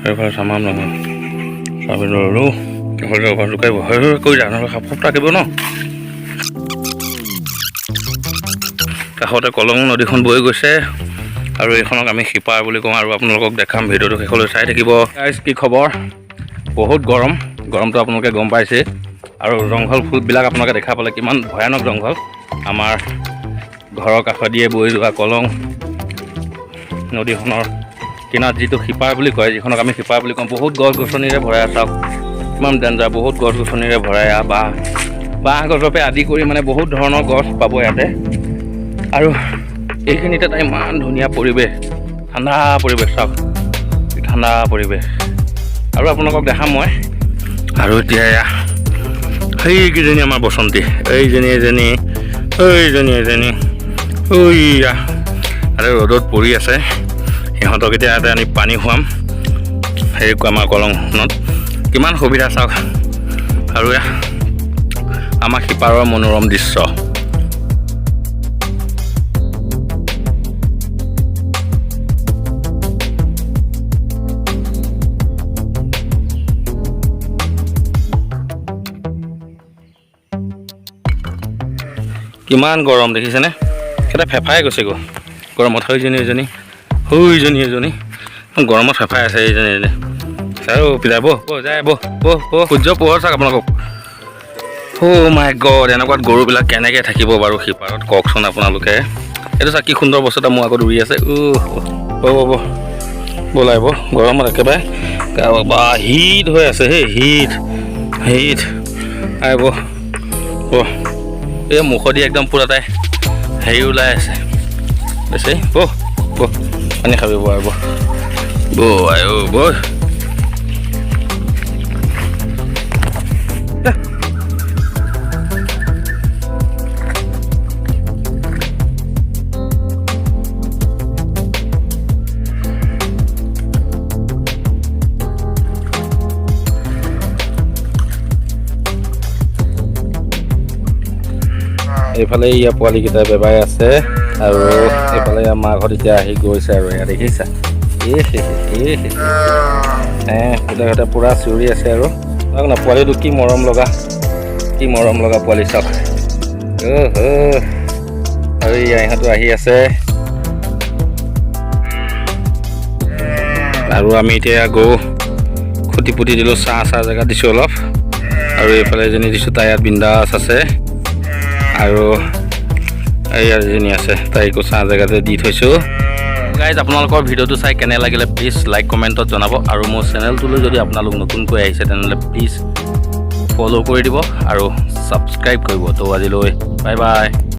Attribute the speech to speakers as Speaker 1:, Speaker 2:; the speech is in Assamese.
Speaker 1: এইফালে চামাম নহয় চাবি নৰো হ'লে অকণ লুকাইব হৈ কৈ যা নহ'লে সাপ থাকিব ন কাষতে কলং নদীখন বৈ গৈছে আৰু এইখনক আমি শিপাৰ বুলি কওঁ আৰু আপোনালোকক দেখাম ভিডিঅ'টো শেষলৈ চাই থাকিব গাইজ কি খবৰ বহুত গৰমটো আপোনালোকে গম পাইছে আৰু জংঘল ফুলবিলাক আপোনালোকে দেখা পালে কিমান ভয়ানক জংঘল আমাৰ ঘৰৰ কাষেদিয়ে বৈ যোৱা কলং নদীখনৰ কিনাৰত যিটো শিপাৰ বুলি কয় যিখনক আমি শিপাৰ বুলি কওঁ বহুত গছ গছনিৰে ভৰাই চাওক কিমান ডেঞ্জাৰ বহুত গছ গছনিৰে ভৰাই বাঁহ গছৰ পৰা আদি কৰি মানে বহুত ধৰণৰ গছ পাব ইয়াতে আৰু এইখিনিতে এটা ইমান ধুনীয়া পৰিৱেশ ঠাণ্ডা পৰিৱেশ চাওক ঠাণ্ডা পৰিৱেশ আৰু আপোনালোকক দেখাম মই আৰু এতিয়া সেইকেইজনী আমাৰ বসন্তী এইজনী এজনী ঐয়া আৰু ৰ'দত পৰি আছে সিহঁতক এতিয়া ইয়াতে আনি পানী খুৱাম সেই আমাৰ কলংখনত কিমান সুবিধা চাওক আৰু আমাৰ শিপাৰৰ মনোৰম দৃশ্য কিমান গৰম দেখিছেনে এটা ফেফাই গৈছে গৰমত সেইজনী এজনী গৰমত ফেফাই আছে এইজনী আৰু পিতাই বহ যায় বহ সূৰ্য পোহৰ চাওক আপোনালোকক মাই গড এনেকুৱাত গৰুবিলাক কেনেকৈ থাকিব বাৰু শিপাৰত কওকচোন আপোনালোকে এইটো চাওক কি সুন্দৰ বস্তু এটা মোৰ আগত উৰি আছে বলাইব গৰমত একেবাৰে হিট হৈ আছে হেই হিট আহিব এই মুখদি একদম পুৰা তাই হেৰি ওলাই আছে বেছি পানী খাবি বৈ এইফালে ইয়াৰ পোৱালিকেইটা বেবাই আছে আৰু এইফালে আমাৰ ঘৰত এতিয়া আহি গৈছে আৰু এয়া দেখিছা সিহঁতে পূৰা চিঞৰি আছে আৰু চাওক না পোৱালিটো কি মৰম লগা পোৱালি চাওক আৰু ইহঁতো আহি আছে আৰু আমি এতিয়া গৰু খুটি পুতি দিলোঁ চাহ জেগা দিছোঁ অলপ আৰু এইফালে এজনী দিছোঁ তাই ইয়াত বিন্দাছ আছে আৰু এজনী আছে তাইকো চাহ জেগাতে দি থৈছোঁ গাইজ আপোনালোকৰ ভিডিঅ'টো চাই কেনে লাগিলে প্লিজ লাইক কমেণ্টত জনাব আৰু মোৰ চেনেলটোলৈ যদি আপোনালোক নতুনকৈ আহিছে তেনেহ'লে প্লিজ ফ'ল' কৰি দিব আৰু ছাবস্ক্ৰাইব কৰিব তো আজিলৈ বাই